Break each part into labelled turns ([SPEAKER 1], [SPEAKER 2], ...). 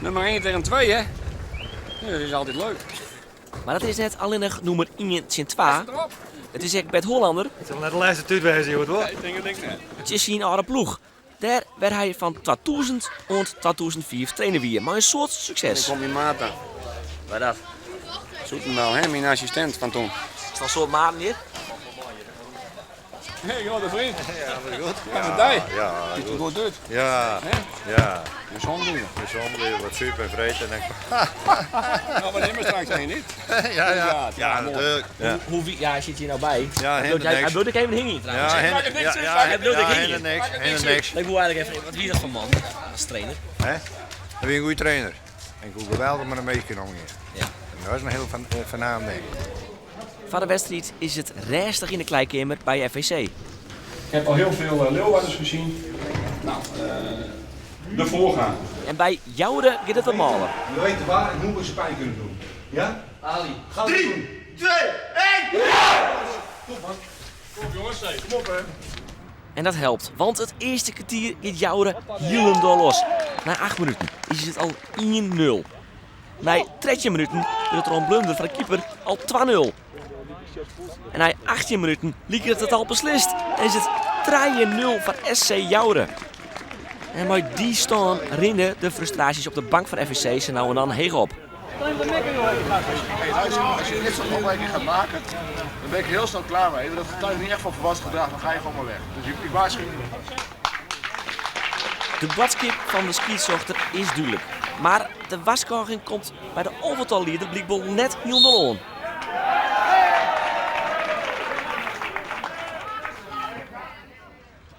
[SPEAKER 1] nummer 1 tegen 2, hè? Ja, dat is altijd leuk.
[SPEAKER 2] Maar dat is net alleen nog nummer 1 tegen 2. Het is echt bij het Hollander.
[SPEAKER 3] Het zal net de laatste tijd wezen, joh, toch?
[SPEAKER 1] Ik denk het net.
[SPEAKER 2] Het is zijn oude ploeg. Daar werd hij van 2000 en 2004 trainer weer. Maar een soort
[SPEAKER 1] Ik
[SPEAKER 2] succes.
[SPEAKER 1] kom die maat aan.
[SPEAKER 2] Waar dat?
[SPEAKER 1] Zoetendaal, hè? Mijn assistent van toen.
[SPEAKER 2] Is dat soort maten hier?
[SPEAKER 1] Hé, grote vriend.
[SPEAKER 3] Ja, dat is goed.
[SPEAKER 1] Ja, met die.
[SPEAKER 3] Ja,
[SPEAKER 1] Ziet er goed uit.
[SPEAKER 3] ja,
[SPEAKER 1] Hè?
[SPEAKER 3] ja.
[SPEAKER 1] De zon doen.
[SPEAKER 3] De zon wat super en vreed en
[SPEAKER 1] Nou, maar neem straks heen niet.
[SPEAKER 3] ja, natuurlijk. Ja,
[SPEAKER 2] Ja, hij zit hier nou bij.
[SPEAKER 3] ja,
[SPEAKER 2] Hij
[SPEAKER 3] helemaal niks.
[SPEAKER 2] wilde even hingen trouwens.
[SPEAKER 3] Ja,
[SPEAKER 1] maak het niks,
[SPEAKER 3] ja,
[SPEAKER 1] maak het
[SPEAKER 2] niks.
[SPEAKER 3] helemaal niks. Helemaal niks.
[SPEAKER 2] Ik wil eigenlijk even, wat wie is dat voor man als trainer?
[SPEAKER 3] Hè? Dan ben je een goede trainer. En ik wil geweldig met hem meegenomen hier.
[SPEAKER 2] Ja.
[SPEAKER 3] En dat is een heel van ding.
[SPEAKER 2] Van de wedstrijd is het restig in de kleikamer bij FVC.
[SPEAKER 1] Ik heb al heel veel Leeuwarders gezien. Nou, de voorgaan.
[SPEAKER 2] En bij Joure gaat het een malen.
[SPEAKER 4] We weten waar en hoe we ze pijn kunnen doen. Ja?
[SPEAKER 2] Ali.
[SPEAKER 4] Gaan we 3, 2, 1!
[SPEAKER 1] Kom jongens, kom op hè.
[SPEAKER 2] En dat helpt, want het eerste kwartier gaat Joure helemaal los. Na 8 minuten is het al 1-0. Na 13 minuten wordt er een blunder van de keeper al 2-0. En na 18 minuten liep het al beslist en is het 3-0 van SC Joure. En met die staan rennen de frustraties op de bank van FVC ze nou en dan heeg op.
[SPEAKER 4] Hey, luister, als je dit soort opmerkingen gaat maken, dan ben ik heel snel klaar mee. Dat getuigt niet echt van volwassen gedrag, dan ga je gewoon maar weg. Dus ik waarschuw je.
[SPEAKER 2] De bladskip van de skietzochter is duidelijk. Maar de waskorging komt bij de overtalleider blijkbaar net niet onderaan.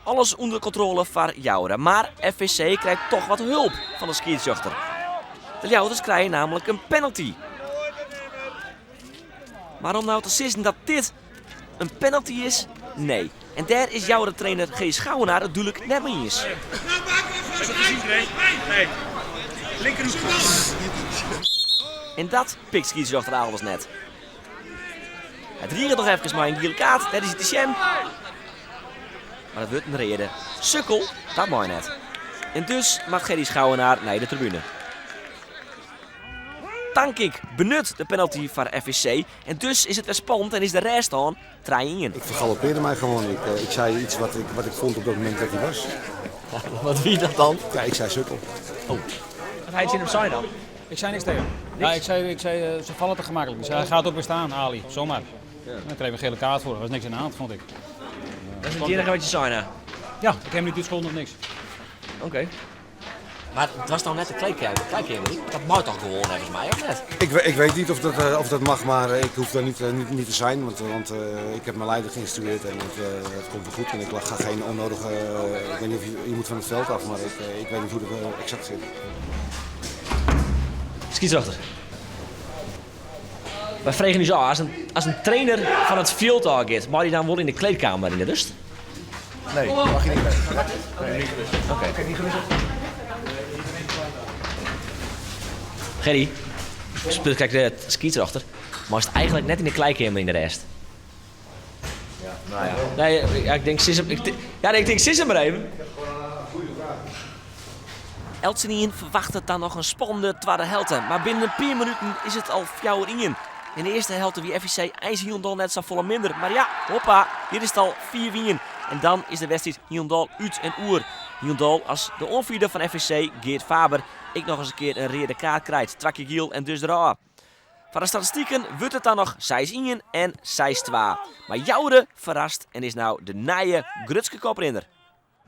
[SPEAKER 2] Alles onder controle voor Joure, maar FVC krijgt toch wat hulp van de skietzochter. De Jouders krijgen namelijk een penalty. Maar om nou te zeggen dat dit een penalty is? Nee. En daar is Joure trainer G. Schouwenaar het duidelijk net mee eens. En dat pikt skietzochter alles net. Het riegelt nog even maar een gele kaart, dat is het de sham. Maar dat wordt een reden. Sukkel, dat mooi net. En dus mag Gerry Schouwenaar naar de tribune. Tankink benut de penalty van FVC. En dus is het weer spannend en is de rest aan 3-1.
[SPEAKER 5] Ik vergalopeerde mij gewoon. Ik zei iets wat ik vond op dat moment dat hij was.
[SPEAKER 2] Wat wie dat dan?
[SPEAKER 5] Ja, ik zei sukkel.
[SPEAKER 2] Wat hij in hem zijn dan?
[SPEAKER 6] Ik zei niks tegen hem. Ja, ik zei ze vallen te gemakkelijk. Ik zei, hij gaat ook weer staan, Ali, zomaar. En dan kreeg ik een gele kaart voor, er was niks aan de hand, vond ik.
[SPEAKER 2] Dat is het enige wat je zei, hè?
[SPEAKER 6] Ja, ik heb hem niet toeschuldigd of niks.
[SPEAKER 2] Oké. Maar het was dan net de kleedkamer, niet? Dat mag toch gewoon, volgens mij, of net?
[SPEAKER 5] Ik weet niet of dat mag, maar ik hoef daar niet te zijn. Want ik heb mijn leider geïnstrueerd en het komt wel goed. En ik ga geen onnodige... ik weet niet of je moet van het veld af, maar ik weet niet hoe het exact zit.
[SPEAKER 2] Skietzochter. We vragen nu zo, als een trainer van het veld gaat, mag hij dan wel in de kleedkamer in de rust?
[SPEAKER 5] Nee, mag je niet mee.
[SPEAKER 2] Oké, niet gerust. Gerry, kijk de skietzochter, maar is het eigenlijk net in de kleedkamer in de rest?
[SPEAKER 5] Ja, nou ja.
[SPEAKER 2] Nee, ja, ik denk sis hem maar even. Eltsenien verwacht het dan nog een spannende tweede helte, maar binnen een paar minuten is het al 4-1. In de eerste helte wie FVC IJshielendal net zo volle minder, maar ja, hoppa, hier is het al 4-1. En dan is de wedstrijd Hielendal uit en oer. Hielendal als de onvierde van FVC, Geert Faber, ik nog eens een keer een rode kaart krijgt, Trakje Giel en dus eraf. Van de statistieken wordt het dan nog 6-1 en 6-2. Maar Joure verrast en is nou de nieuwe Grutske koprenner.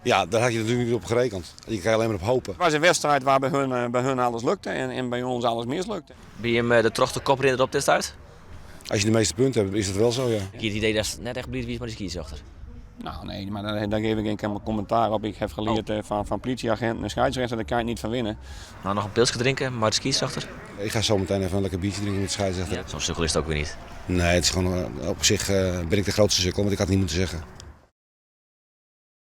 [SPEAKER 5] Ja, daar had je natuurlijk niet op gerekend. Je kan alleen maar op hopen.
[SPEAKER 1] Het was een wedstrijd waar bij hun alles lukte en bij ons alles mislukte.
[SPEAKER 2] Ben je hem de trochte koprenner op dit uit?
[SPEAKER 5] Als je de meeste punten hebt, is dat wel zo, ja.
[SPEAKER 2] Ik heb het idee dat het net echt blij is met de skietzochter.
[SPEAKER 1] Nou nee, maar daar geef ik geen commentaar op. Ik heb geleerd van politieagenten en scheidsrechter, daar kan je niet van winnen.
[SPEAKER 2] Nou, nog een pilsje drinken, maar de skietzochter?
[SPEAKER 5] Ik ga zo meteen even een lekker biertje drinken met de scheidsrechter.
[SPEAKER 2] Ja, zo'n sukkel is het ook weer niet.
[SPEAKER 5] Nee, het is gewoon op zich ben ik de grootste sukkel, want ik had het niet moeten zeggen.